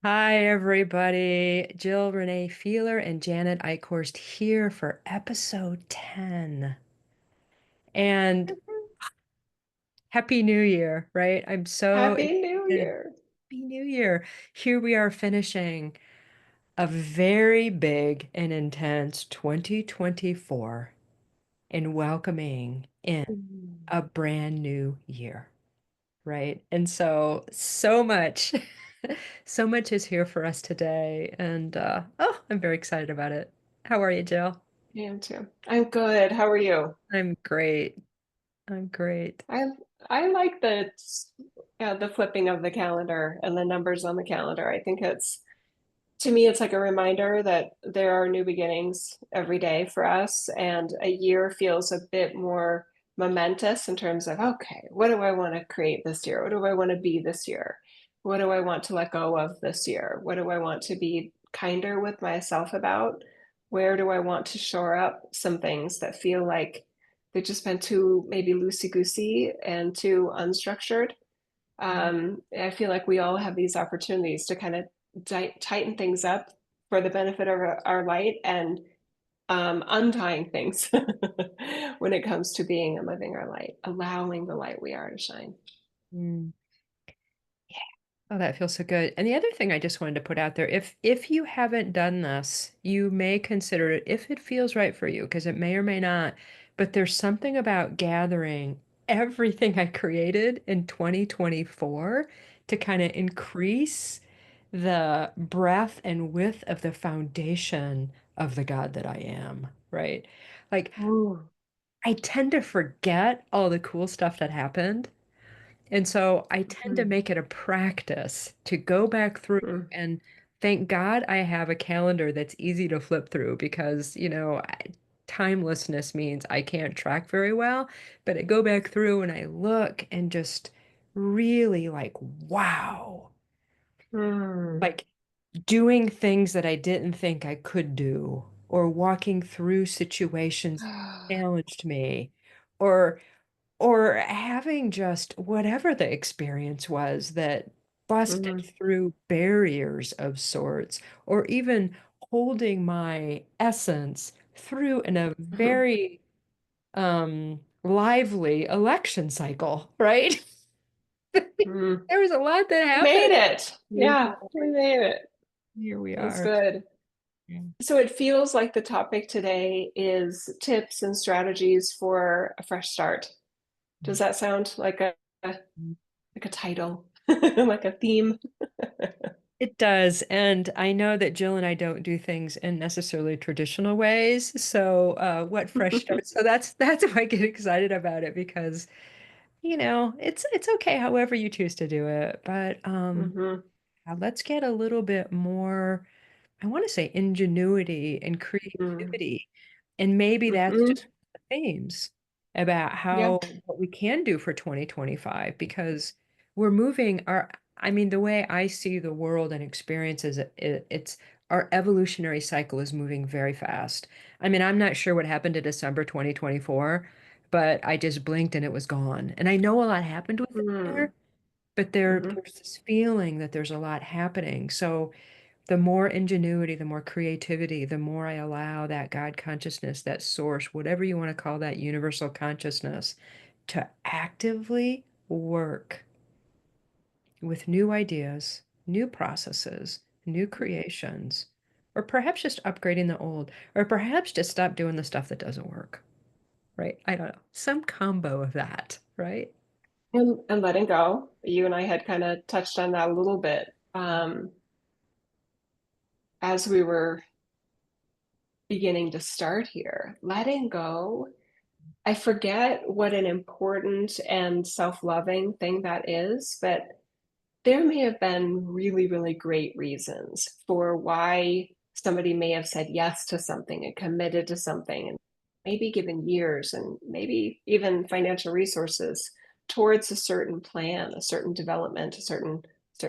Hi, everybody. Jill Renee Feeler and Janet Eichhorst here for episode 10. And Happy New Year, right? I'm so Happy New excited. Year. Happy New Year. Here we are finishing a very big and intense 2024 and welcoming in Mm. a brand new year, right? And so much, so much is here for us today. And oh, I'm very excited about it. How are you, Jill? I am too. I'm good. How are you? I'm great. I'm great. I I like the flipping of the calendar and the numbers on the calendar. I think it's to me it's like a reminder that there are new beginnings every day for us, and a year feels a bit more momentous in terms of, okay, what do I want to create this year? What do I want to be this year? What do I want to let go of this year? What do I want to be kinder with myself about? Where do I want to shore up some things that feel like they've just been too maybe loosey-goosey and too unstructured? I feel like we all have these opportunities to kind of tighten things up for the benefit of our light, and untying things when it comes to being and living our light, allowing the light we are to shine. Mm. Oh, that feels so good. And the other thing I just wanted to put out there, if you haven't done this, you may consider it if it feels right for you, because it may or may not. But there's something about gathering everything I created in 2024 to kind of increase the breadth and width of the foundation of the God that I am, right? Like Ooh. I tend to forget all the cool stuff that happened. And so I tend to Mhm. make it a practice to go back through Mm. and thank God I have a calendar that's easy to flip through because, timelessness means I can't track very well, but I go back through and I look and just really like, wow, Mm. like doing things that I didn't think I could do, or walking through situations that challenged me, or having just whatever the experience was that busted Mhm. through barriers of sorts, or even holding my essence through in a Mhm. very lively election cycle, right? Mm. There was a lot that We happened. made it. Yeah, we made it. Here we That's are. good. Yeah. So it feels like the topic today is tips and strategies for a fresh start. Does that sound like a title, like a theme? It does. And I know that Jill and I don't do things in necessarily traditional ways. So what fresh starts? So that's why I get excited about it because, it's okay however you choose to do it. But Hmm. let's get a little bit more, I want to say ingenuity and creativity. And maybe that's Mm-hmm. just the themes about Yeah. what we can do for 2025 because we're moving I mean, the way I see the world and experiences it's our evolutionary cycle is moving very fast. I mean, I'm not sure what happened to December 2024, but I just blinked and it was gone. And I know a lot happened with it Mm-hmm. there, but there's this feeling that there's a lot happening. So the more ingenuity, the more creativity, the more I allow that God consciousness, that source, whatever you want to call that universal consciousness, to actively work with new ideas, new processes, new creations, or perhaps just upgrading the old, or perhaps just stop doing the stuff that doesn't work, right? I don't know. Some combo of that, right? And letting go. You and I had kind of touched on that a little bit as we were beginning to start here. Letting go. I forget what an important and self-loving thing that is, but there may have been really, really great reasons for why somebody may have said yes to something and committed to something, and maybe given years and maybe even financial resources towards a certain plan, a certain development, a certain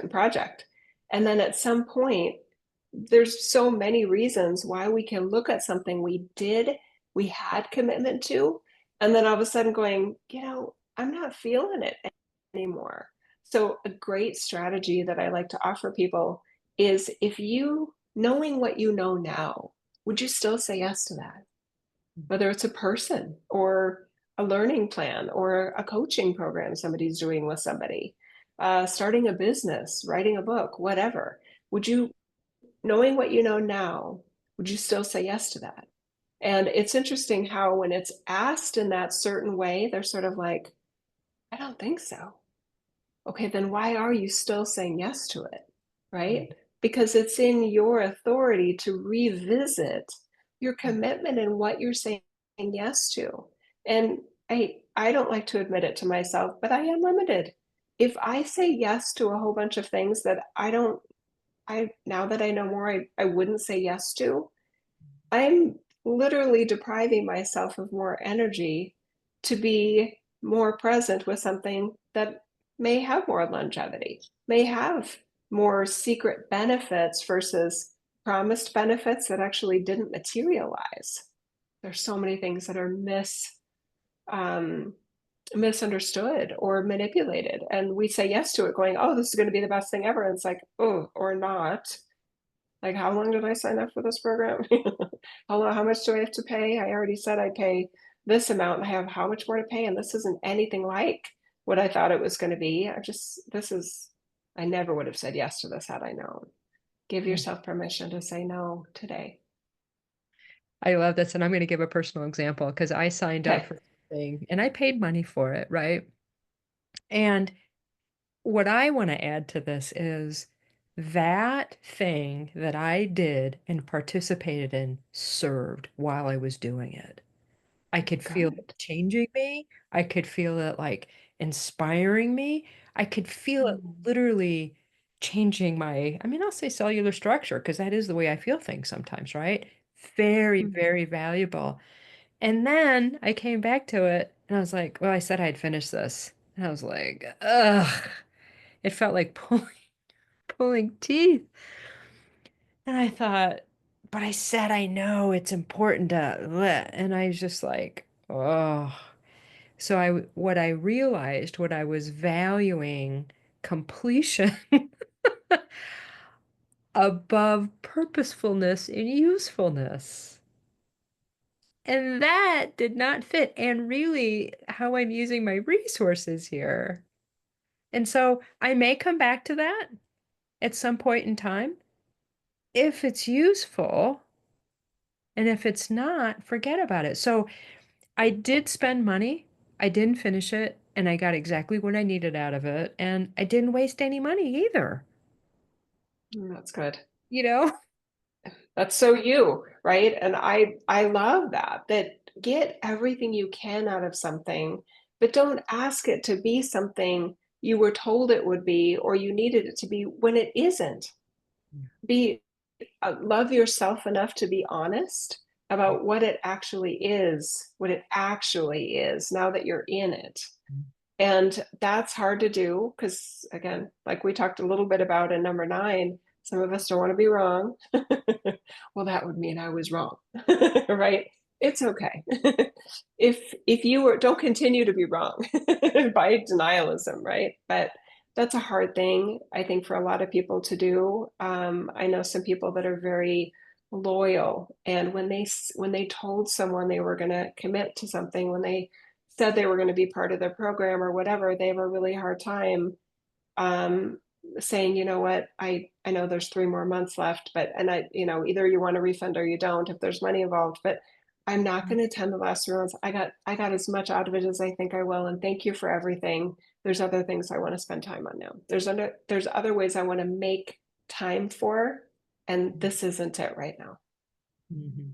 project. And then at some point, there's so many reasons why we can look at something we had commitment to, and then all of a sudden going, I'm not feeling it anymore. So a great strategy that I like to offer people is if you, knowing what you know now, would you still say yes to that? Whether it's a person or a learning plan or a coaching program somebody's doing with somebody, starting a business, writing a book, whatever. Would you, knowing what you know now, would you still say yes to that? And it's interesting how when it's asked in that certain way, they're sort of like, I don't think so. Okay, then why are you still saying yes to it? Right? Because it's in your authority to revisit your commitment and what you're saying yes to. And I don't like to admit it to myself, but I am limited. If I say yes to a whole bunch of things that I don't, I now that I know more, I wouldn't say yes to, I'm literally depriving myself of more energy to be more present with something that may have more longevity, may have more secret benefits versus promised benefits that actually didn't materialize. There's so many things that are um, misunderstood or manipulated, and we say yes to it, going, "Oh, this is going to be the best thing ever." And it's like, "Oh, or not." Like, how long did I sign up for this program? How much do I have to pay? I already said I pay this amount and I have how much more to pay, and this isn't anything like what I thought it was gonna be. I never would have said yes to this had I known. Give Mm. yourself permission to say no today. I love this, and I'm gonna give a personal example because I signed up Okay. for something and I paid money for it, right? And what I wanna add to this is that thing that I did and participated in served while I was doing it. I could feel it Good. changing me. I could feel it, like, inspiring me. I could feel it Mm, literally changing my I'll say cellular structure because that is the way I feel things sometimes, right? Very, mm. very valuable. And then I came back to it and I was like, "Well, I said I'd finish this." And I was like, "Ugh." It felt like pulling teeth. And I thought, "But I said I know it's important to bleh." And I was just like, "Oh." So what I realized, what I was valuing completion above purposefulness and usefulness. And that did not fit and really how I'm using my resources here. And so I may come back to that at some point in time if it's useful. And if it's not, forget about it. So I did spend money. I didn't finish it, and I got exactly what I needed out of it, and I didn't waste any money either, That's good. you know? That's so you, right? And I love that, that get everything you can out of something, but don't ask it to be something you were told it would be or you needed it to be when it isn't. Be love yourself enough to be honest about what it actually is now that you're in it. And that's hard to do because, again, like we talked a little bit about in number 9, some of us don't want to be wrong. Well, that would mean I was wrong, right? It's okay. If you were, don't continue to be wrong by denialism, right? But that's a hard thing, I think, for a lot of people to do. I know some people that are very loyal, and when they told someone they were going to commit to something, when they said they were going to be part of the program or whatever, they have a really hard time um, saying, you know what, I know there's 3 more months left, but and I, either you want a refund or you don't if there's money involved, but I'm not going to attend the last 3 months. I got as much out of it as I think I will, and thank you for everything. There's other things I want to spend time on now. There's other ways I want to make time for, and this isn't it right now. Mhm.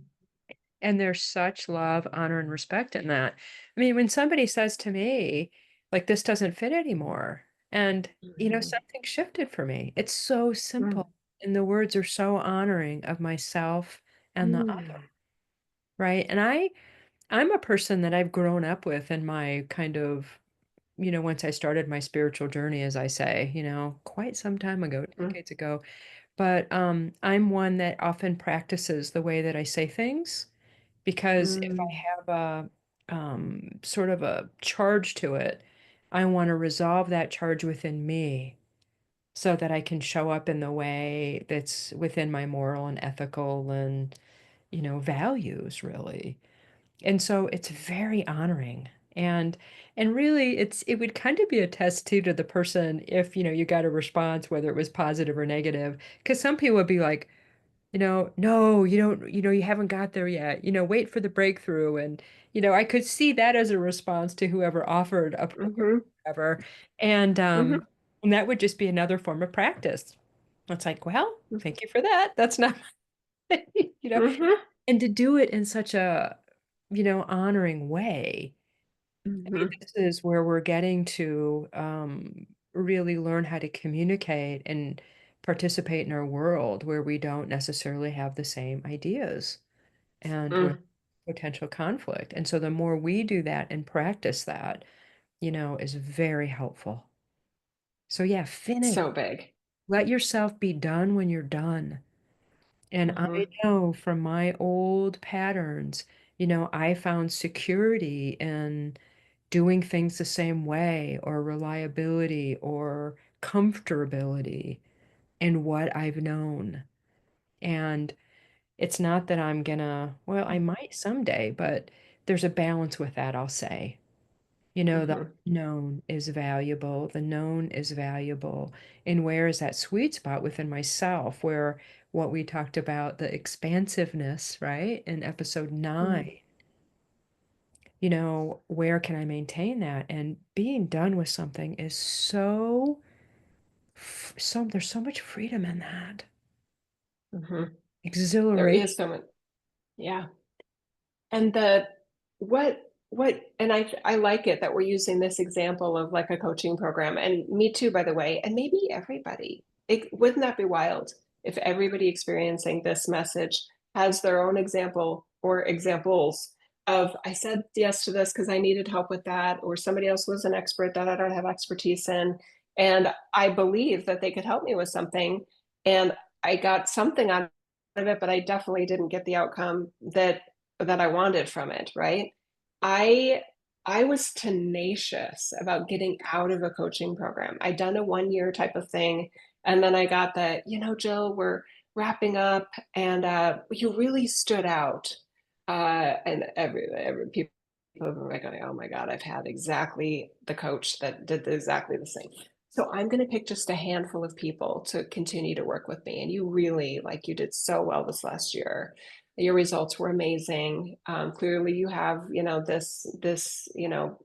And there's such love, honor, and respect in that. When somebody says to me, like, "This doesn't fit anymore," and, Mhm. something shifted for me. It's so Mm. simple, and the words are so honoring of myself and the other, Mm. right? And I'm a person that I've grown up with in my kind of once I started my spiritual journey, as I say, quite some time ago, Mm. decades ago. But I'm one that often practices the way that I say things because if I Mm. have sort of a charge to it, I want to resolve that charge within me so that I can show up in the way that's within my moral and ethical and, values really. And so it's very honoring. And really it would kind of be a test too to the person if, you got a response, whether it was positive or negative. Because some people would be like, no, you don't, you haven't got there yet. Wait for the breakthrough. And, I could see that as a response to whoever offered a program, Mm-hmm. or whatever. And Mm-hmm. and that would just be another form of practice. It's like, well, thank you for that. That's not, you know, Mm-hmm. and to do it in such a, honoring way. I mean, Mm-hmm. this is where we're getting to really learn how to communicate and participate in our world where we don't necessarily have the same ideas and where Mm. potential conflict. And so the more we do that and practice that, is very helpful. So yeah, finish. So big. Let yourself be done when you're done. And I Mm-hmm. know from my old patterns, I found security in doing things the same way or reliability or comfortability in what I've known. And it's not that I'm gonna, well, I might someday, but there's a balance with that, I'll say. The Mm-hmm. known is valuable, the known is valuable. And where is that sweet spot within myself where what we talked about, the expansiveness, right, in episode Mm-hmm. 9, where can I maintain that? And being done with something is there's so much freedom in that. Mm-hmm. There is Exhilaration. so much. Yeah. And and I like it that we're using this example of like a coaching program, and me too, by the way, and maybe everybody. Wouldn't that be wild if everybody experiencing this message has their own example or examples of I said yes to this because I needed help with that, or somebody else was an expert that I don't have expertise in, and I believe that they could help me with something, and I got something out of it, but I definitely didn't get the outcome that I wanted from it, right? I I was tenacious about getting out of a coaching program. I'd done a 1 year type of thing, and then I got that, Jill, we're wrapping up, and you really stood out. And every people were like, oh my God, I've had exactly the coach that did exactly the same. So I'm going to pick just a handful of people to continue to work with me. And you really, like, you did so well this last year. Your results were amazing. Clearly you have, this,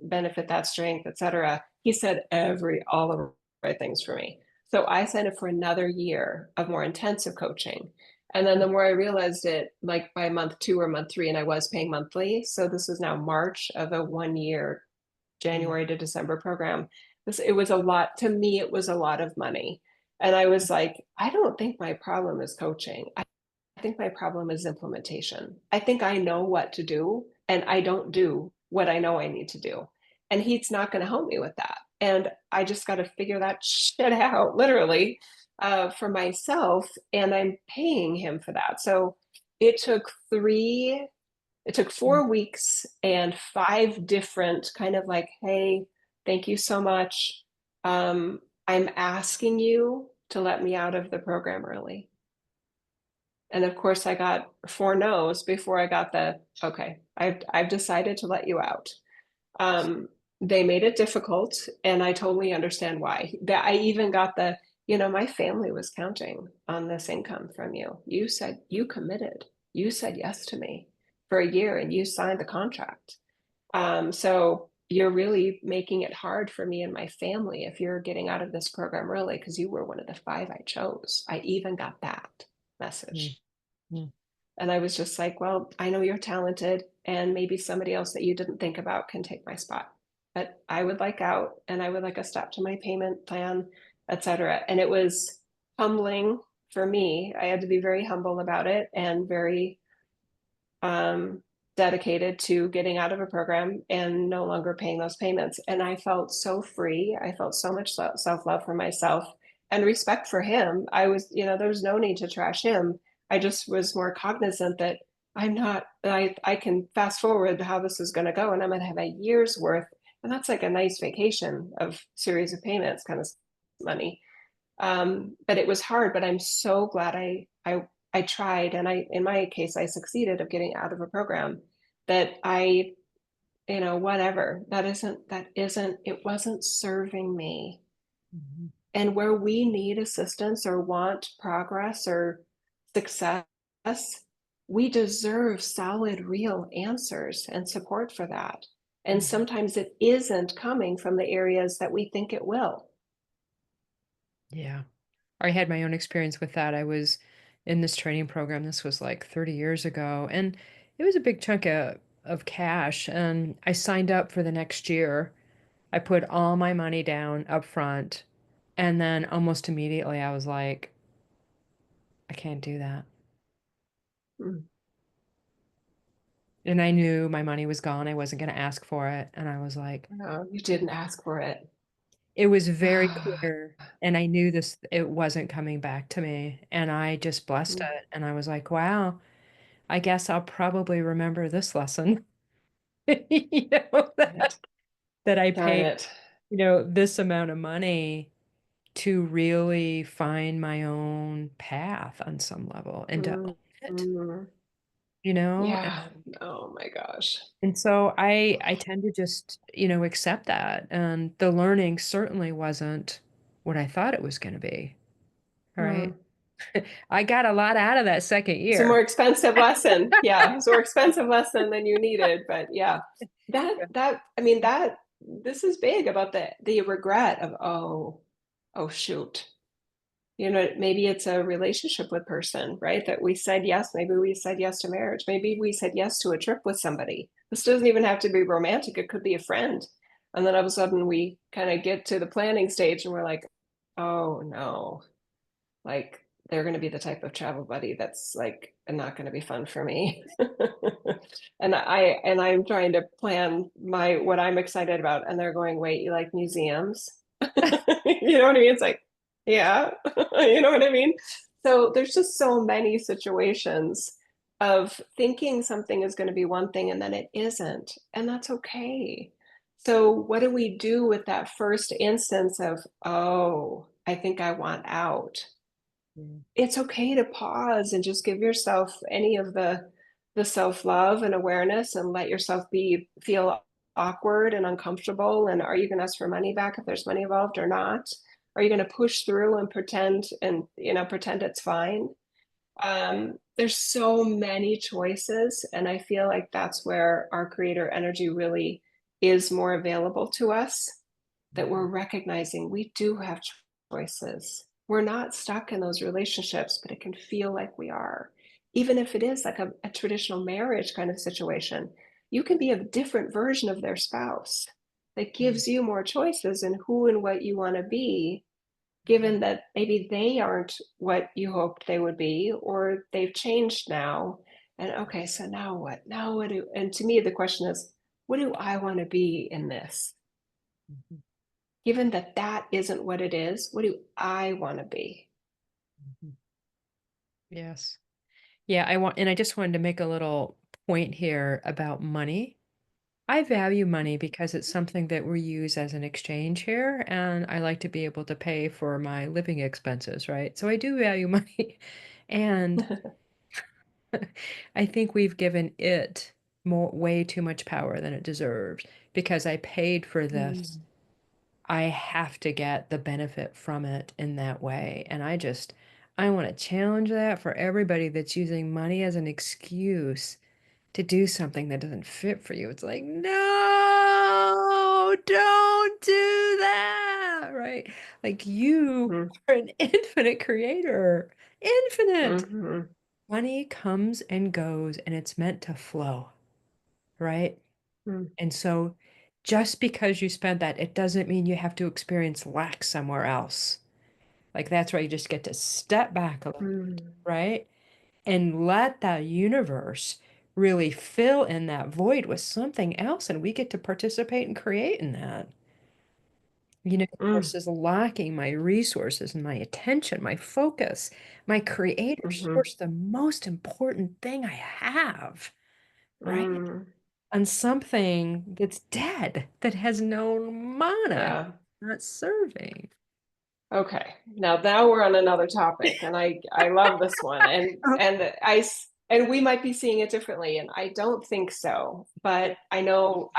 benefit, that strength, etc. He said all of the right things for me. So I signed up for another year of more intensive coaching. And then the more I realized it, like by month 2 or month 3, and I was paying monthly. So this was now March of a 1 year, Mm, January to December program. It was a lot to me. It was a lot of money. And I was like, I don't think my problem is coaching. I think my problem is implementation. I think I know what to do and I don't do what I know I need to do. And he's not going to help me with that. And I just got to figure that shit out, literally, for myself. And I'm paying him for that. So it took three, it took mm, 4 weeks and 5 different kind of like, hey, thank you so much. I'm asking you to let me out of the program early. And of course, I got 4 no's before I got the okay. I've decided to let you out. Um, they made it difficult, and I totally understand why. That I even got the my family was counting on this income from you. You said you committed. You said yes to me for a year, and you signed the contract. So you're really making it hard for me and my family if you're getting out of this program early because you were one of the 5 I chose. I even got that mm, message. mm, And I was just like, well, I know you're talented, and maybe somebody else that you didn't think about can take my spot. But I would like out, and I would like a stop to my payment plan, etc. And it was humbling for me. I had to be very humble about it and very um, dedicated to getting out of a program and no longer paying those payments. And I felt so free. I felt so much self love for myself and respect for him. There was no need to trash him. I just was more cognizant that I can fast forward how this is going to go, and I'm going to have a year's worth. And that's like a nice vacation of series of payments kind of money. But it was hard, but I'm so glad I tried. And in my case, I succeeded of getting out of a program that whatever, it wasn't serving me. Mhm. And where we need assistance or want progress or success, we deserve solid, real answers and support for that. And Mhm. sometimes it isn't coming from the areas that we think it will. Yeah. I had my own experience with that. I was in this training program. This was like 30 years ago, and it was a big chunk of cash. And I signed up for the next year. I put all my money down up front, and then almost immediately I was like, I can't do that. Mm. And I knew my money was gone. I wasn't going to ask for it. And I was like, No, you didn't ask for it. it was very clear. And I knew it wasn't coming back to me. And I just blessed Mm. it. And I was like, wow, I guess I'll probably remember this lesson. You know, Darn it. that I Darn paid, it. this amount of money to really find my own path on some level and to own Mm. it, Mm. you know? Yeah. Oh my gosh. And so I tend to just, accept that. And the learning certainly wasn't what I thought it was going to be. All right. Mm. I got a lot out of that second It's a more year. expensive lesson. Yeah, it's a more expensive lesson than you needed. But yeah, this is big about the regret of, oh shoot. Maybe it's a relationship with person, right? That we said yes. Maybe we said yes to marriage. Maybe we said yes to a trip with somebody. This doesn't even have to be romantic. It could be a friend. And then all of a sudden we kind of get to the planning stage and we're like, oh no, like they're going to be the type of travel buddy that's like not going to be fun for me. And I'm trying to plan my what I'm excited about, and they're going, wait, you like museums? You know what I mean? It's like, yeah. You know what I mean? So there's just so many situations of thinking something is going to be one thing and then it isn't, and that's okay. So what do we do with that first instance of, oh, I think I want out? Mm, It's okay to pause and just give yourself any of the self-love and awareness, and let yourself be feel awkward and uncomfortable. And are you going to ask for money back if there's money involved or not? Are you going to push through and pretend it's fine? There's so many choices, and I feel like that's where our creator energy really is more available to us, that we're mhm, recognizing we do have choices. We're not stuck in those relationships, but it can feel like we are. Even if it is like a traditional marriage kind of situation, you can be a different version of their spouse that mm, gives you more choices in who and what you want to be, mhm, given that maybe they aren't what you hoped they would be, or they've changed now. And okay, so now what? Now what do, and to me, the question is, what do I want to be in this? mhm, Given that that isn't what it is, what do I want to be? mhm. Yes. Yeah, and I just wanted to make a little point here about money. I value money because it's something that we use as an exchange here, and I like to be able to pay for my living expenses, right? So I do value money. And I think we've given it way too much power than it deserves because I paid for this. Mm, I have to get the benefit from it in that way. And I want to challenge that for everybody that's using money as an excuse to do something that doesn't fit for you. It's like, no, don't do that. Right? Like you mm, are an infinite creator, infinite. mhm, Money comes and goes and it's meant to flow, right? mm, And so just because you spent that, it doesn't mean you have to experience lack somewhere else. Like that's why you just get to step back a little bit, mm, right? And let the universe really fill in that void with something else. And we get to participate and create in that. mm, Versus lacking my resources and my attention, my focus, my creative mhm, source, the most important thing I have, right? mm. On something that's dead, that has no mana, Yeah. not serving. Okay. Now we're on another topic, and I love this one, Oh, and we might be seeing it differently, and I don't think so, but I know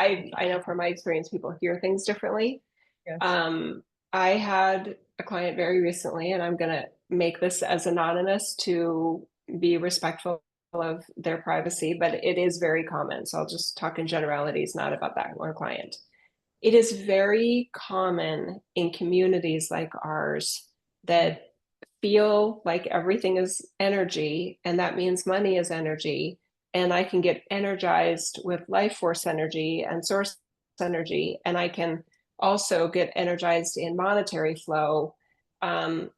from my experience people hear things differently. yes. Um, I had a client very recently, and I'm gonna make this as anonymous to be respectful of their privacy, but it is very common. So I'll just talk in generalities, not about that one client. It is very common in communities like ours Mm, that feel like everything is energy, and that means money is energy. And I can get energized with life force energy and source energy, and I can also get energized in monetary flow,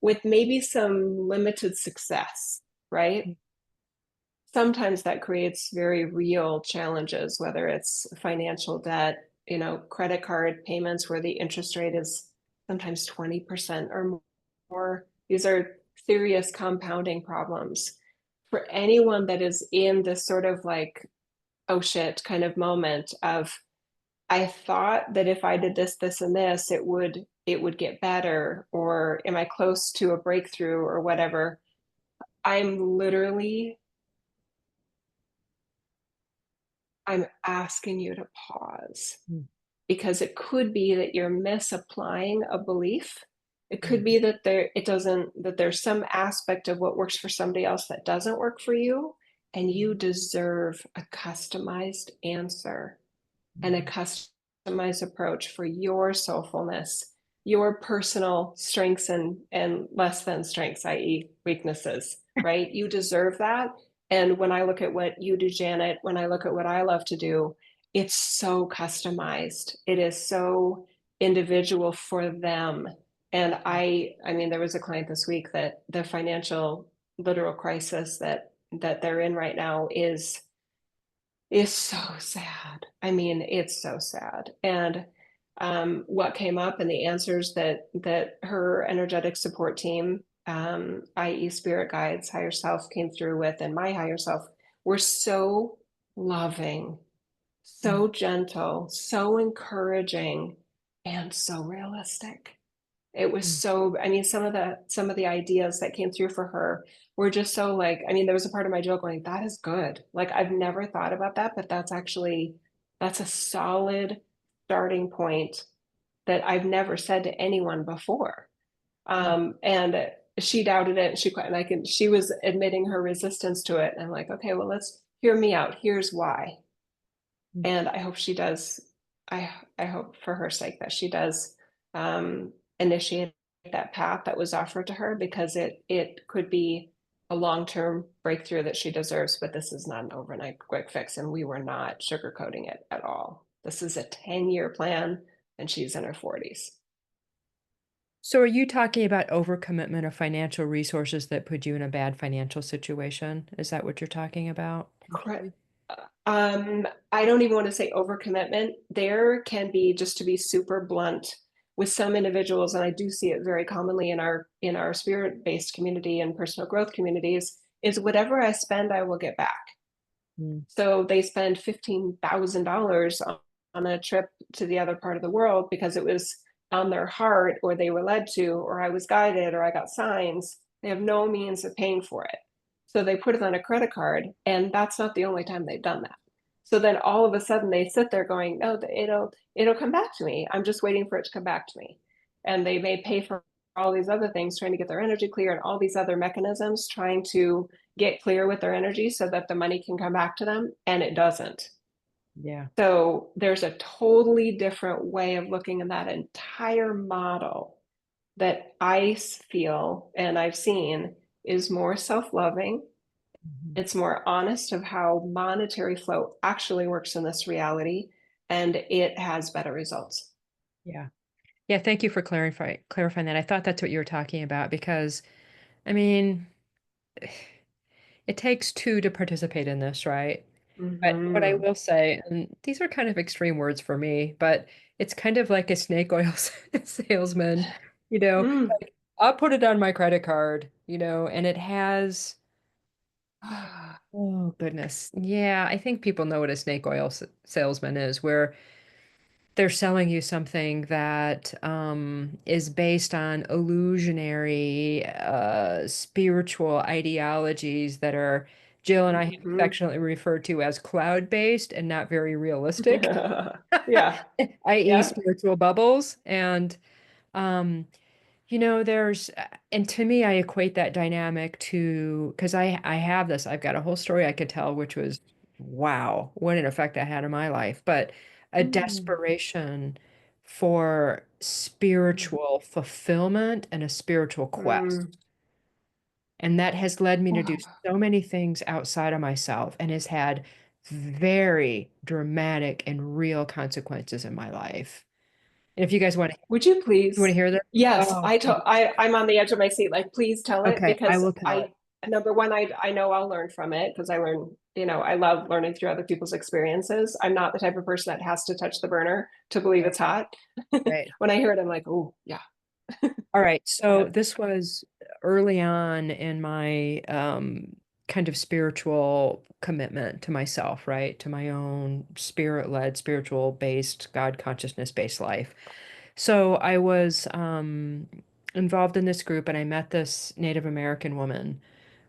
with maybe some limited success, right? mm, Sometimes that creates very real challenges, whether it's financial debt, credit card payments where the interest rate is sometimes 20% or more. These are serious compounding problems. For anyone that is in this sort of like, oh shit kind of moment of, I thought that if I did this, this, and this, it would get better, or am I close to a breakthrough or whatever? I'm literally I'm asking you to pause, mm, because it could be that you're misapplying a belief. It could mhm, be that there's some aspect of what works for somebody else that doesn't work for you, and you mhm, deserve a customized answer and a mhm, customized approach for your soulfulness, your personal strengths and less than strengths, i.e., weaknesses, right? You deserve that. And when I look at what you do, Janet, when I look at what I love to do, it's so customized. It is so individual for them. And I mean, there was a client this week that the financial literal crisis that they're in right now is so sad. I mean, it's so sad. And what came up and the answers that her energetic support team, i.e., spirit guides, higher self, came through with, and my higher self, were so loving, mm, so gentle, so encouraging, and so realistic. It was mm, so, I mean, some of the ideas that came through for her were just so like, I mean, there was a part of my joke going, that is good. Like I've never thought about that, but that's a solid starting point that I've never said to anyone before. mm, And she doubted it, and she was admitting her resistance to it. And I'm like, okay, well, let's hear me out. Here's why. mm. And I hope she does. I hope for her sake that she does initiate that path that was offered to her, because it could be a long-term breakthrough that she deserves. But this is not an overnight quick fix, and we were not sugarcoating it at all. This is a 10-year plan, and she's in her 40s. So are you talking about overcommitment of financial resources that put you in a bad financial situation? Is that what you're talking about? Correct. Partially? I don't even want to say overcommitment. There can be, just to be super blunt, with some individuals, and I do see it very commonly in our spirit-based community and personal growth communities, is whatever I spend, I will get back. Mm, So they spend $15,000 on a trip to the other part of the world because it was on their heart, or they were led to, or I was guided, or I got signs. They have no means of paying for it. So they put it on a credit card, and that's not the only time they've done that. So then all of a sudden they sit there going, no, it'll come back to me. I'm just waiting for it to come back to me. And they may pay for all these other things, trying to get their energy clear, and all these other mechanisms, trying to get clear with their energy so that the money can come back to them, and it doesn't. yeah. So there's a totally different way of looking at that entire model that I feel and I've seen is more self-loving. Mhm. It's more honest of how monetary flow actually works in this reality, and it has better results. Yeah. Yeah, thank you for clarifying that. I thought that's what you were talking about because, I mean, it takes 2 to participate in this, right? But what I Mm-hmm. will say, and these are kind of extreme words for me, but it's kind of like a snake oil salesman, you know, Mm. like, I'll put it on my credit card, and it has oh goodness. Yeah, I think people know what a snake oil salesman is, where they're selling you something that is based on illusionary spiritual ideologies that are Jill and I have Hmm. affectionately referred to as cloud-based and not very realistic, Yeah. i.e., Yeah. spiritual bubbles. And um, there's, and to me, I equate that dynamic to, because I have this, I've got a whole story I could tell, which was, wow, what an effect that had on my life, but a Mm. desperation for spiritual fulfillment and a spiritual Mm. quest. And that has led me to do Oh. so many things outside of myself and has had very dramatic and real consequences in my life. And if Would you you want to please? hear this? Yes, Oh, I'm on the edge of my seat. Like, please tell it okay, I because will tell it. number one, I know I'll learn from it because I learn, I love learning through other people's experiences. I'm not the type of person that has to touch the burner to believe Right, it's hot. right. When I hear it, I'm like, oh, yeah, All right. go So ahead. this was early on in my kind of spiritual commitment to myself, right? To my own spirit-led, spiritual-based, God consciousness-based life. So I was involved in this group and I met this Native American woman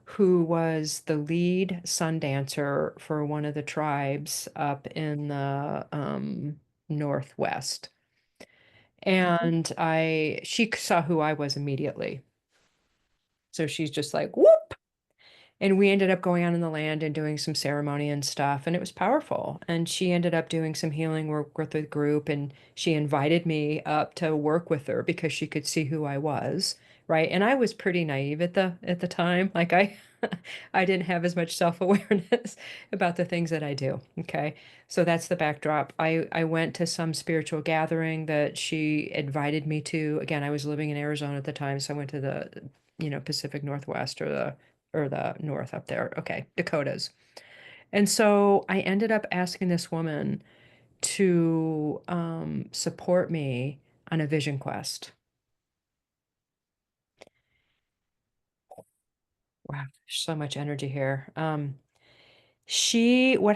who was the lead sun dancer for one of the tribes up in the Northwest. Mhm. And she saw who I was immediately. So she's just like, whoop. And we ended up going out in the land and doing some ceremony and stuff, and it was powerful. And she ended up doing some healing work with the group, and she invited me up to work with her because she could see who I was, right? And I was pretty naive at the time. Like I didn't have as much self-awareness about the things that I do. Okay. So that's the backdrop. I went to some spiritual gathering that she invited me to. Again, I was living in Arizona at the time, so I went to the, Pacific Northwest or the north up there. Okay, Dakotas. And so I ended up asking this woman to support me on a vision quest. Wow, so much energy here. What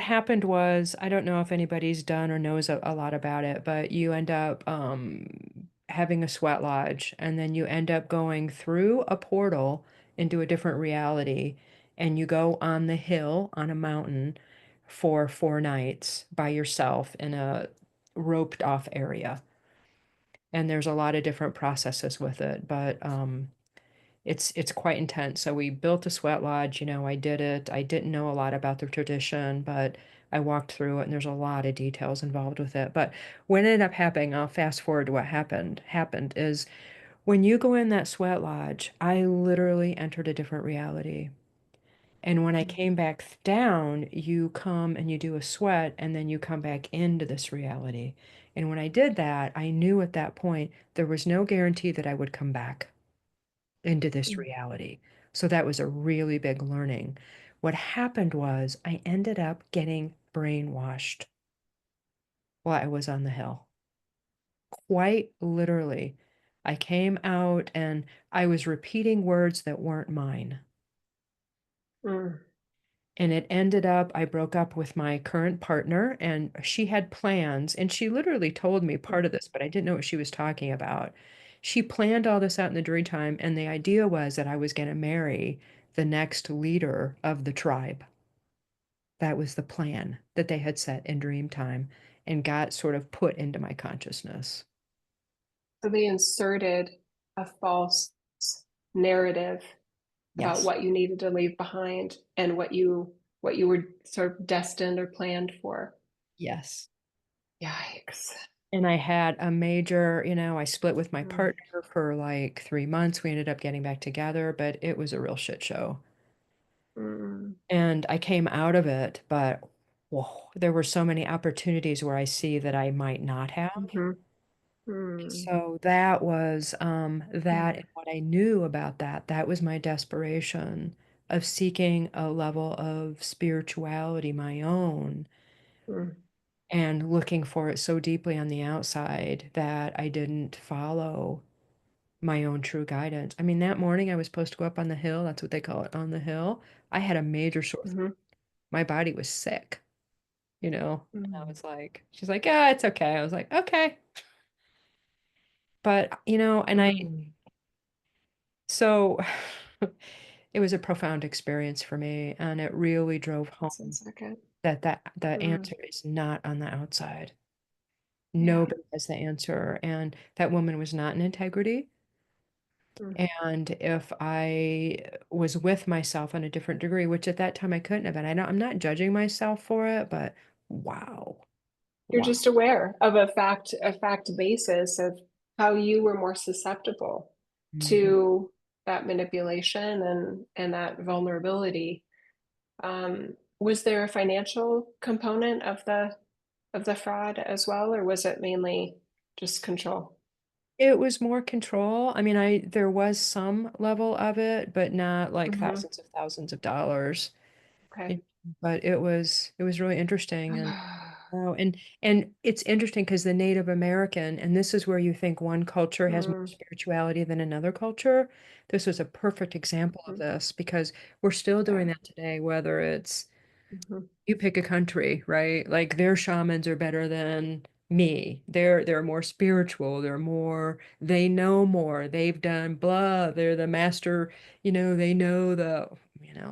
happened was, I don't know if anybody's done or knows a lot about it, but you end up having a sweat lodge, and then you end up going through a portal into a different reality, and you go on the hill on a mountain for 4 nights by yourself in a roped off area. And there's a lot of different processes with it, but it's quite intense. So we built a sweat lodge, I did it. I didn't know a lot about the tradition, but I walked through it and there's a lot of details involved with it. But what ended up happening, I'll fast forward to what happened is when you go in that sweat lodge, I literally entered a different reality. And when I came back down, you come and you do a sweat and then you come back into this reality. And when I did that, I knew at that point there was no guarantee that I would come back into this Mm. reality. So that was a really big learning. What happened was I ended up getting brainwashed while I was on the hill. Quite literally. I came out and I was repeating words that weren't mine. Mm. And it ended up, I broke up with my current partner, and she had plans. And she literally told me part of this, but I didn't know what she was talking about. She planned all this out in the dream time. And the idea was that I was going to marry the next leader of the tribe. That was the plan that they had set in dream time and got sort of put into my consciousness. So they inserted a false narrative about Yes. what you needed to leave behind and what you were sort of destined or planned for. Yes. Yikes. And I had a major, I split with my Mm. partner for like 3 months. We ended up getting back together, but it was a real shit show. Mm. And I came out of it, but whoa, there were so many opportunities where I see that I might not have. Mm-hmm. Mm. So that was that, Mm. and what I knew about that, that was my desperation of seeking a level of spirituality, my own, Mm. and looking for it so deeply on the outside that I didn't follow my own true guidance. I mean, that morning I was supposed to go up on the hill, that's what they call it, on the hill. I had a major sore throat. Mm-hmm. My body was sick. you know. And I Mm. was like, she's like, yeah, it's okay. I was like, okay. But, and Mm. so it was a profound experience for me, and it really drove That home sounds like it. that the Mm. answer is not on the outside. Yeah. Nobody has the answer. And that woman was not in integrity. Mm. And if I was with myself on a different degree, which at that time I couldn't have been, I'm not judging myself for it, but wow. You're Wow. just aware of a fact basis of how you were more susceptible Mhm. to that manipulation and that vulnerability. Was there a financial component of the fraud as well, or was it mainly just control? It was more control. I mean, there was some level of it, but not like Hmm. thousands of dollars. Okay. It- But it was really interesting. And oh, and it's interesting because the Native American, and this is where you think one culture has more Mm. spirituality than another culture. This was a perfect example of Mhm. this because we're still Yeah. doing that today, whether it's Hmm. you pick a country, right? Like their shamans are better than me. They're more spiritual. They know more. They've done blah. They're the master, they know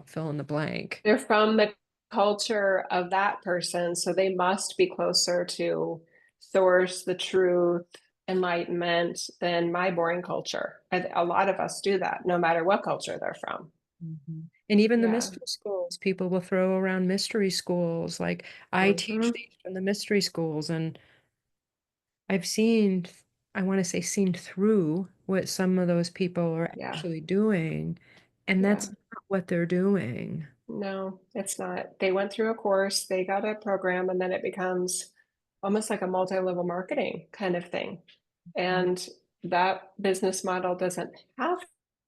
fill in the blank. They're from the culture of that person, so they must be closer to source, the truth, enlightenment than my boring culture. A lot of us do that, no matter what culture they're from. Mhm. And even the Yeah. mystery schools, people will throw around mystery schools. Like I teach Hmm. these from the mystery schools, and I've seen, I want to say, seen through what some of those people are Yeah. actually doing, and Yeah. that's not what they're doing. No, it's not. They went through a course, they got a program, and then it becomes almost like a multi-level marketing kind of thing. Mhm. And that business model doesn't have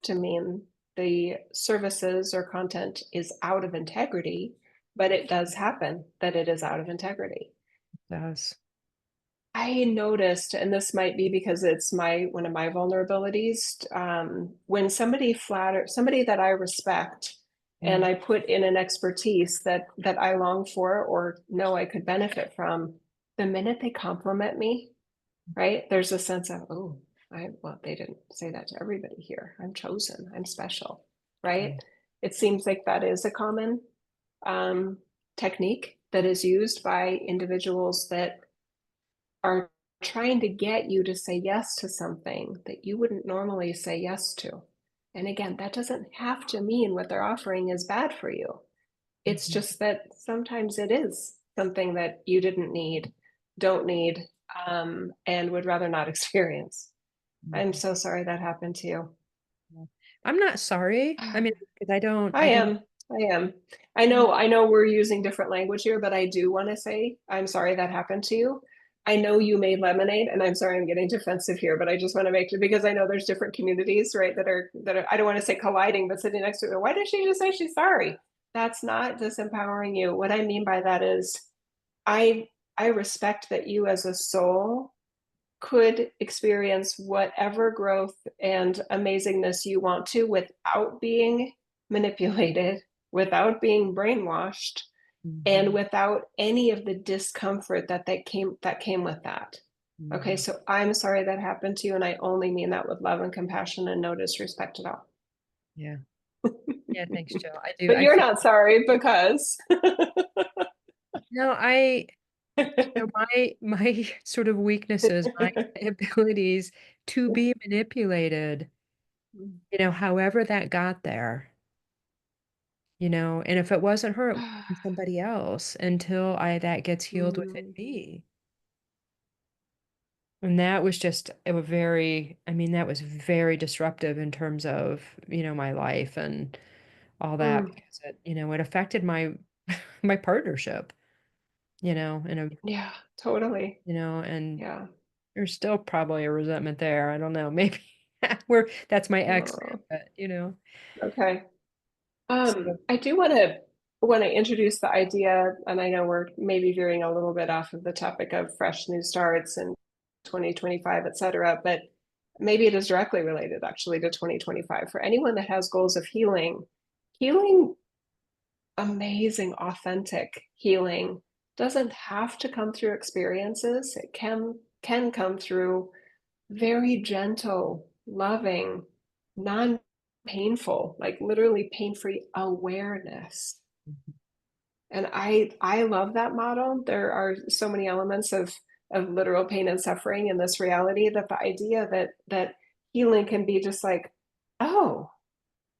to mean the services or content is out of integrity, but it does happen that it is out of integrity. Does. I noticed, and this might be because it's my one of my vulnerabilities, when somebody that I respect, and Mm, I put in an expertise that I long for or know I could benefit from, the minute they compliment me, right? There's a sense of, oh, well, they didn't say that to everybody here. I'm chosen. I'm special, right? yeah. It seems like that is a common um, technique that is used by individuals that are trying to get you to say yes to something that you wouldn't normally say yes to. And again, that doesn't have to mean what they're offering is bad for you. It's Mhm. just that sometimes it is something that you didn't need, don't need, and would rather not experience. I'm Mhm. so sorry that happened to you. Yeah. I'm not sorry. I mean, 'cause I I don't. am. I am. I know we're using different language here, but I do want to say I'm sorry that happened to you. I know you made lemonade, and I'm sorry I'm getting defensive here, but I just want to make sure because I know there's different communities, right, that are I don't want to say colliding, but sitting next to it. Why did she just say she's sorry? That's not disempowering you. What I mean by that is I I respect that you as a soul could experience whatever growth and amazingness you want to without being manipulated, without being brainwashed, and Mhm. without any of the discomfort that came with that. Okay, Mhm. so I'm sorry that happened to you, and I only mean that with love and compassion and no disrespect at all. Yeah. Yeah, thanks, Joe. I do. But I you're feel not sorry because no, my sort of weaknesses, my abilities to be manipulated, however that got there, and if it wasn't her, it was somebody else until that gets healed within Mm, me. And that was just I mean, that was very disruptive in terms of, my life and all that mm, because it affected my my partnership, in a, yeah, totally. and Yeah. there's still probably a resentment there. I don't know. Maybe that's my exit, Oh, but okay. so I do want to introduce the idea, and I know we're maybe veering a little bit off of the topic of fresh new starts and 2025, et cetera, but maybe it is directly related actually to 2025. For anyone that has goals of healing, amazing, authentic healing doesn't have to come through experiences. It can come through very gentle, loving, non-painful, like literally pain-free awareness. And I love that model. There are so many elements of literal pain and suffering in this reality, that the idea that healing can be just like, oh,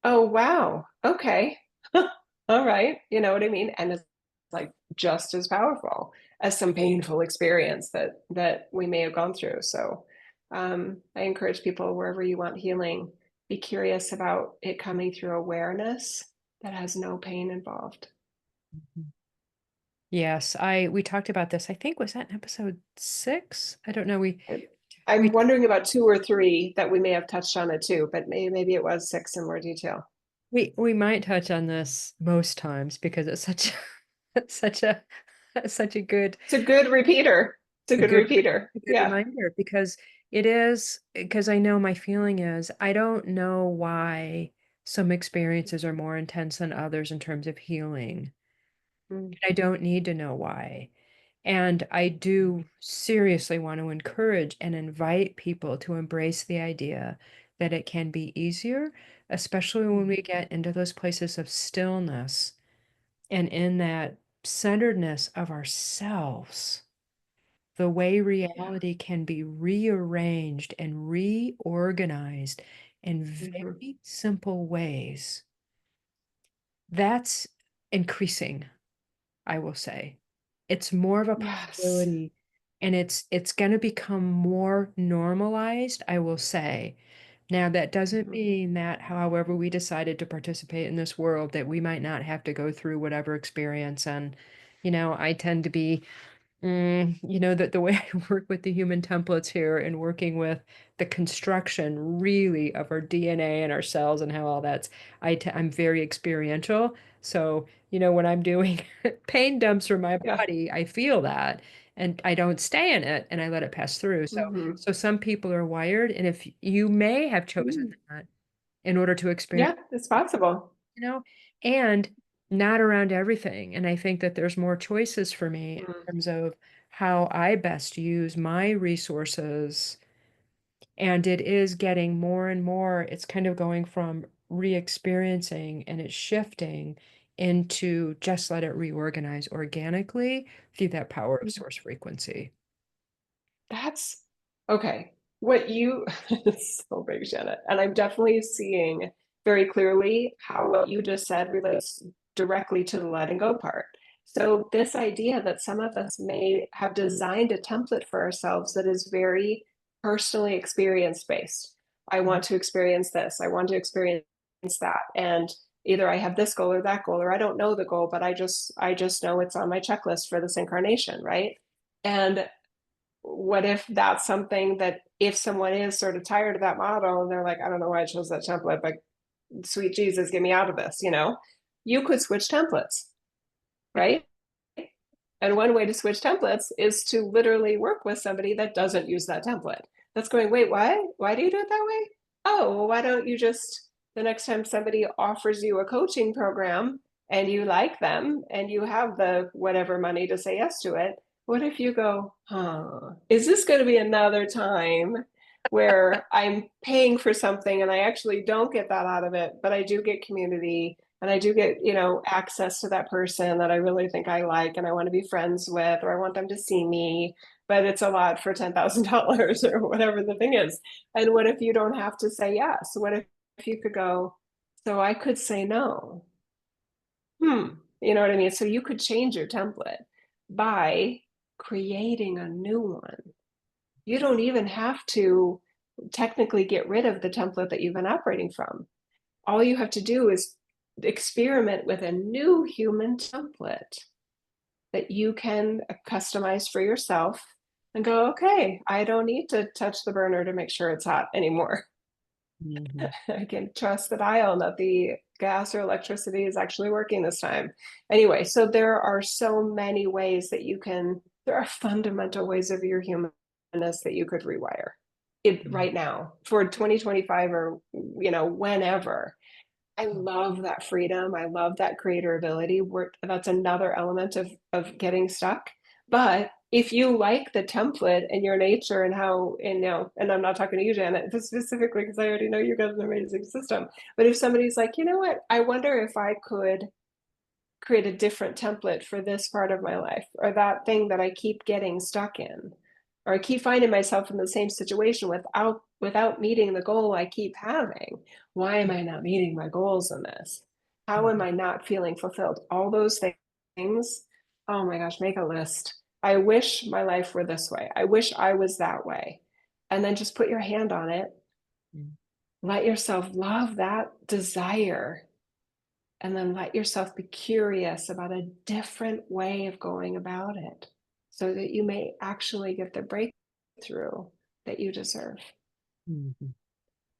oh wow, okay. All right, you know what I mean? And it's like just as powerful as some painful experience that we may have gone through. So I encourage people, wherever you want healing, be curious about it coming through awareness that has no pain involved. Mhm. Yes, we talked about this. I think was that in episode 6? I don't know. I'm We wondering about 2 or 3 that we may have touched on it too, but maybe it was 6 in more detail. we might touch on this most times because it's such it's such a good It's a good repeater. It's a a good good repeater. a good Yeah. reminder because it is because I know my feeling is I don't know why some experiences are more intense than others in terms of healing. Mm, I don't need to know why. And I do seriously want to encourage and invite people to embrace the idea that it can be easier, especially when we get into those places of stillness and in that centeredness of ourselves. The way yeah. reality can be rearranged and reorganized in Mhm. very simple ways. That's increasing, I will say. It's more of a Yes. possibility and it's gonna become more normalized, I will say. Now, that doesn't Mhm. mean that however we decided to participate in this world, that we might not have to go through whatever experience, and, I tend to be that the way I work with the human templates here and working with the construction really of our DNA and our cells and how all that's, I'm very experiential. So, when I'm doing pain dumps from my Yeah. body, I feel that and I don't stay in it and I let it pass through. So, Mhm. some people are wired, and if you may have chosen Mm. that in order to experience Yeah, it's possible. you know, and not around everything. And I think that there's more choices for me Mm. in terms of how I best use my resources. And it is getting more and more, it's kind of going from re-experiencing and it's shifting into just let it reorganize organically through that power of source frequency. That's okay. What you it's so big, Janet. And I'm definitely seeing very clearly how what you just said relates directly to the letting go part. So, this idea that some of us may have designed a template for ourselves that is very personally experience based. I want to experience this, I want to experience that. And either I have this goal or that goal, or I don't know the goal, but I just know it's on my checklist for this incarnation, right? And what if that's something that if someone is sort of tired of that model and they're like, I don't know why I chose that template, but sweet Jesus, get me out of this, you could switch templates, right? And one way to switch templates is to literally work with somebody that doesn't use that template. That's going, wait, why? Why do you do it that way? Oh, well, why don't you just, the next time somebody offers you a coaching program and you like them and you have the whatever money to say yes to it, what if you go, is this going to be another time where I'm paying for something and I actually don't get that out of it, but I do get community and I do get, access to that person that I really think I like and I want to be friends with, or I want them to see me, but it's a lot for $10,000 or whatever the thing is. And what if you don't have to say yes? What if you could go, so I could say no? You know what I mean? So you could change your template by creating a new one. You don't even have to technically get rid of the template that you've been operating from. All you have to do is experiment with a new human template that you can customize for yourself and go, okay, I don't need to touch the burner to make sure it's hot anymore. Mhm. I can trust the dial and that the gas or electricity is actually working this time. Anyway, so there are so many ways that there are fundamental ways of your humanness that you could rewire it Mhm. right now for 2025 or, whenever. I love that freedom. I love that creator ability. That's another element of getting stuck. But if you like the template and your nature and how, and and I'm not talking to you, Janet, just specifically because I already know you got an amazing system. But if somebody's like, you know what, I wonder if I could create a different template for this part of my life or that thing that I keep getting stuck in, or I keep finding myself in the same situation without meeting the goal I keep having. Why am I not meeting my goals in this? How am Mhm. I not feeling fulfilled? All those things. Oh my gosh, make a list. I wish my life were this way. I wish I was that way. And then just put your hand on it. Mm. Let yourself love that desire, and then let yourself be curious about a different way of going about it so that you may actually get the breakthrough that you deserve. Mhm.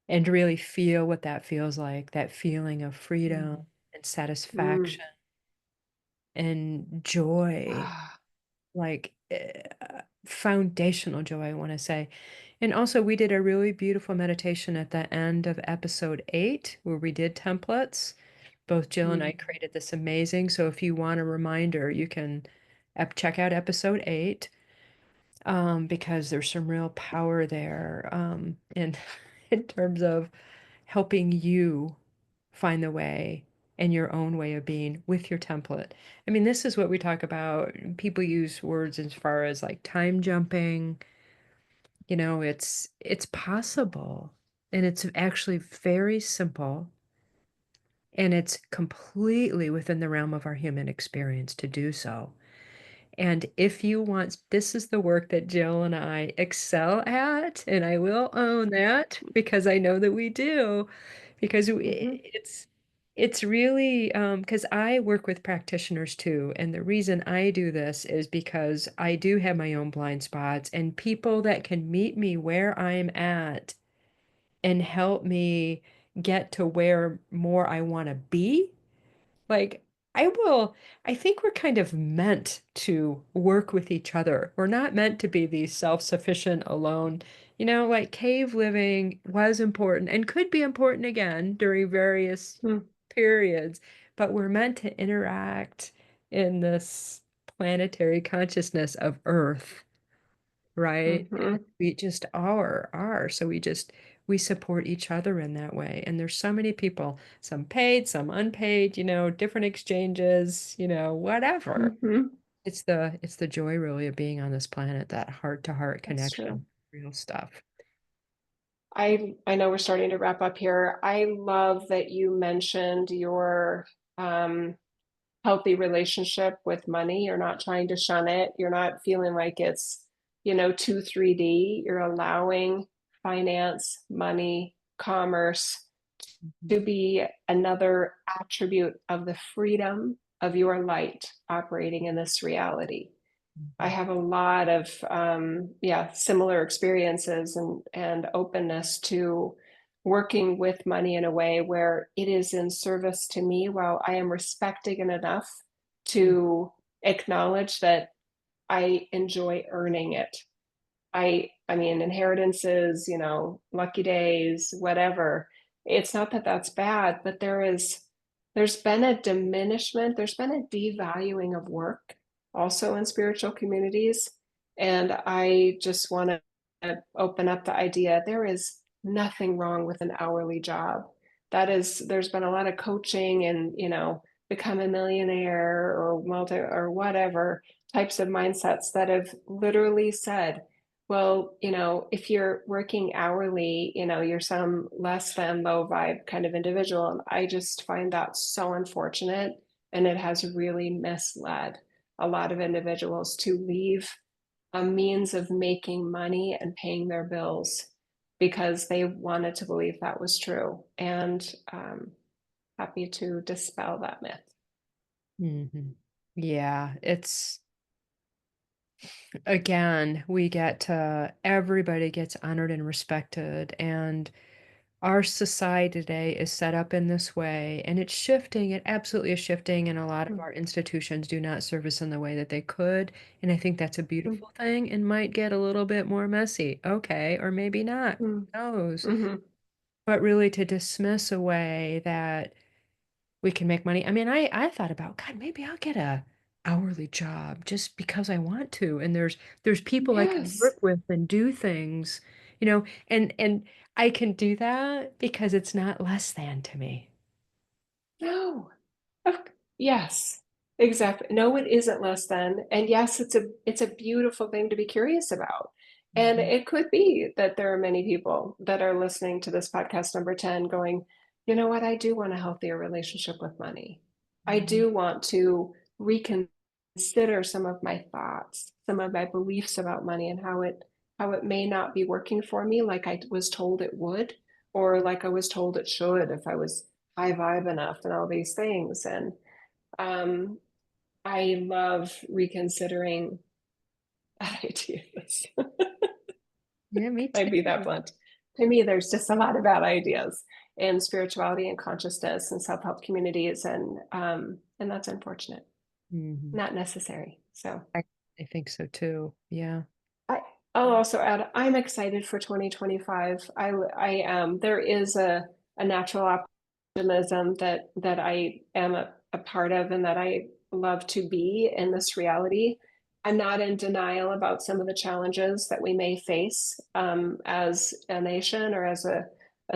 And really feel what that feels like, that feeling of freedom Mm. and Mm. satisfaction and joy, Ah. like, foundational joy, I wanna say. And also, we did a really beautiful meditation at the end of episode 8 where we did templates. Both Jill and I Mm. created this amazing, so if you want a reminder, you can check out episode 8, because there's some real power there, in in terms of helping you find the way and your own way of being with your template. I mean, this is what we talk about. People use words as far as like time jumping, it's possible and it's actually very simple and it's completely within the realm of our human experience to do so. And if you want, this is the work that Jill and I excel at, and I will own that because I know that we do, because Mm-hmm. it's really because I work with practitioners too, and the reason I do this is because I do have my own blind spots, and people that can meet me where I'm at and help me get to where more I want to be like, I will I think we're kind of meant to work with each other. We're not meant to be these self-sufficient alone. Like cave living was important and could be important again during various periods, but we're meant to interact in this planetary consciousness of Earth, right? And Mm-hmm. we just are. So we support each other in that way. And there's so many people, some paid, some unpaid, different exchanges, whatever. Mm-hmm. It's the joy really of being on this planet, that heart to heart That's true. connection, real stuff. I know we're starting to wrap up here. I love that you mentioned your um, healthy relationship with money. You're not trying to shun it. You're not feeling like it's, too 3D. You're allowing finance, money, commerce Mhm. to be another attribute of the freedom of your light operating in this reality. I Mhm. have a lot of similar experiences and openness to working with money in a way where it is in service to me while I am respecting it enough to acknowledge that I enjoy earning it. I mean, inheritances, lucky days, whatever. It's not that that's bad, but there's been a diminishment, there's been a devaluing of work also in spiritual communities. And I just want to open up the idea there is nothing wrong with an hourly job. There's been a lot of coaching and, become a millionaire or multi or whatever types of mindsets that have literally said, well, if you're working hourly, you're some less than low vibe kind of individual. And I just find that so unfortunate. And it has really misled a lot of individuals to leave a means of making money and paying their bills because they wanted to believe that was true. And happy to dispel that myth. Mhm. Yeah, it's again, we get to everybody gets honored and respected, and our society today is set up in this way, and it's shifting. It absolutely is shifting, and a lot of Mm, our institutions do not serve us in the way that they could. And I think that's a mm, beautiful thing and might get a little bit more messy. Okay, or maybe not. mm, Who knows? mhm, But really to dismiss away that. we can make money. I mean, I thought about, God, maybe I'll get a hourly job just because I want to. And there's people I can Yes. work with and do things, and I can do that because it's not less than to me. No. Of yes, exactly. No, it isn't less than. And yes, it's a beautiful thing to be curious about. And Mhm. it could be that there are many people that are listening to this podcast number 10 going, you know what, I do want a healthier relationship with money. I Mhm. do want to reconsider some of my thoughts, some of my beliefs about money and how it may not be working for me like I was told it would, or like I was told it should if I was high vibe enough and all these things. And um, I love reconsidering ideas. Yeah, me I'd be that too. blunt. To me, there's just a lot of bad ideas in spirituality and consciousness and self-help communities, and that's unfortunate, Mhm. not necessary. So I, I think so too. Yeah. I, I'll also add, I'm excited for 2025. I am. There is a natural optimism that I am a part of and that I love to be in this reality. I'm not in denial about some of the challenges that we may face as a nation or as a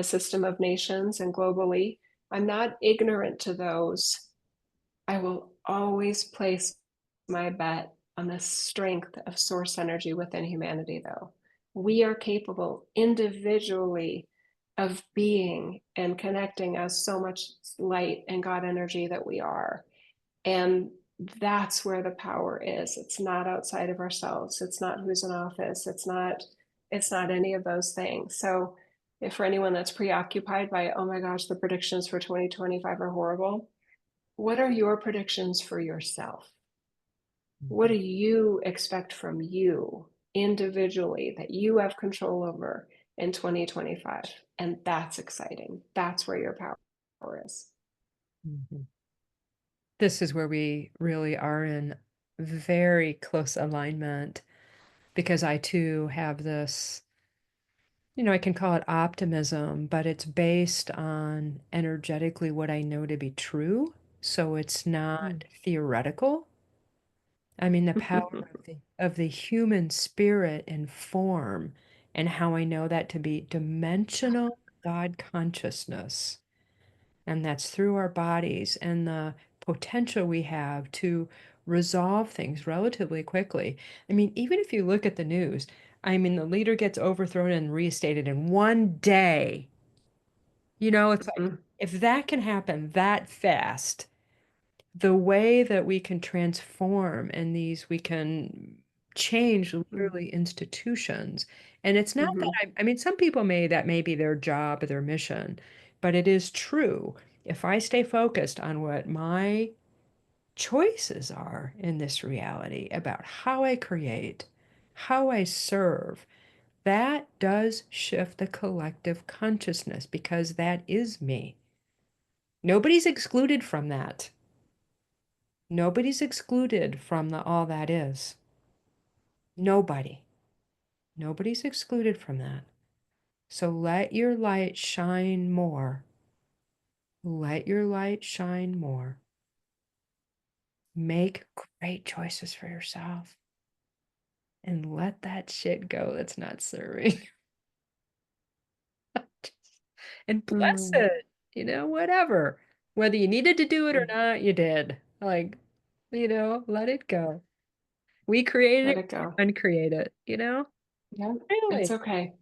system of nations and globally. I'm not ignorant to those. I will always place my bet on the strength of source energy within humanity, though. We are capable individually of being and connecting as so much light and God energy that we are. And that's where the power is. It's not outside of ourselves. It's not who's in office. It's not any of those things. So if for anyone that's preoccupied by, oh my gosh, the predictions for 2025 are horrible, what are your predictions for yourself? What do Mhm. you expect from you individually that you have control over in 2025? And that's exciting. That's where your power is. Mhm. This is where we really are in very close alignment because I too have this, I can call it optimism, but it's based on energetically what I know to be true. So it's not Mm. theoretical. I mean, the power of the human spirit and form, and how I know that to be dimensional God consciousness. And that's through our bodies and the potential we have to resolve things relatively quickly. I mean, even if you look at the news, I mean, the leader gets overthrown and reinstated in one day. It's like, Mhm. if that can happen that fast, the way that we can transform and we can change Mhm. literally institutions. And it's not that Mhm. I mean, some people that may be their job or their mission, but it is true. If I stay focused on what my choices are in this reality about how I create, how I serve, that does shift the collective consciousness because that is me. Nobody's excluded from that. Nobody's excluded from the all that is. Nobody. Nobody's excluded from that. So let your light shine more. Let your light shine more. Make great choices for yourself and let that shit go that's not serving. And bless Mm. it. Whatever. Whether you needed to do it or Mm. not, you did. Like, let it go. We created Let it, it go. uncreate it, Yeah, it's Really. okay.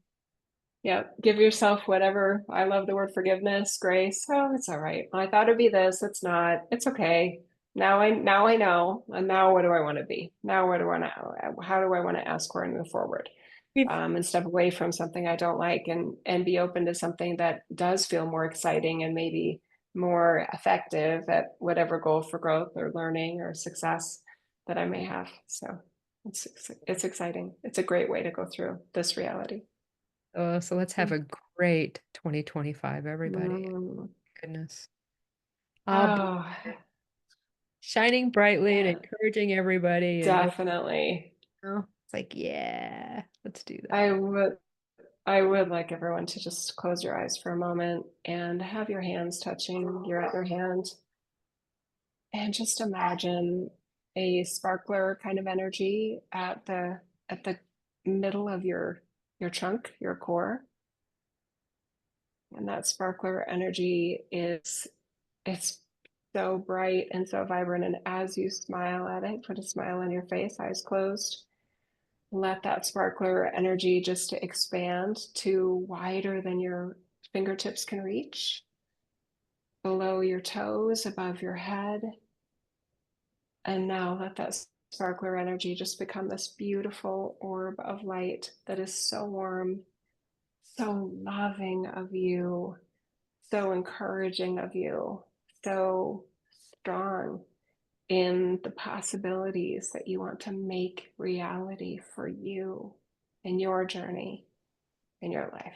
Yeah, give yourself whatever. I love the word forgiveness, grace. Oh, it's all right. I thought it'd be this. It's not. It's okay. Now I know. And now what do I want to be? Now what do I want to how do I want to ask for and move forward? We've And step away from something I don't like and be open to something that does feel more exciting and maybe more effective at whatever goal for growth or learning or success that I may have. So it's exciting. It's a great way to go through this reality. So let's have a great 2025, everybody. Mm. Goodness. I'll be Oh, shining brightly and encouraging everybody and just, definitely. it's like, yeah, let's do I that. would I would like everyone to just close your eyes for a moment and have your hands touching your other hand. And just imagine a sparkler kind of energy at the middle of your trunk, your core. And that sparkler energy is it's so bright and so vibrant. And as you smile at it, put a smile on your face, eyes closed. Let that sparkler energy just to expand to wider than your fingertips can reach, below your toes, above your head. And now let that sparkler energy just become this beautiful orb of light that is so warm, so loving of you, so encouraging of you, so strong in the possibilities that you want to make reality for you in your journey, in your life.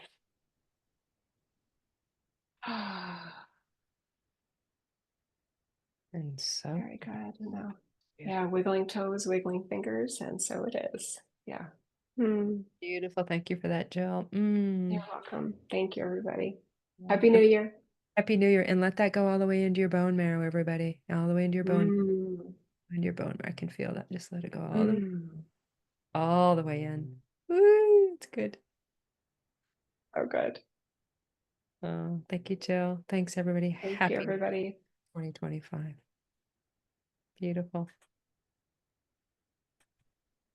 And so Very good. And now, yeah, wiggling toes, wiggling fingers, and so it is. Yeah. beautiful. Thank you for that, Jill. You're welcome. Thank you, everybody. Happy New And Year. Happy New Year. And let that go all the way into your bone marrow, everybody. All the way into your bone, Mm. into your bone marrow. I can feel that. Just let it go Mm. all the way in. Woo, it's good. Oh, good. Oh, thank you, Jill. Thanks, everybody. Thank you, Happy everybody. 2025. Beautiful.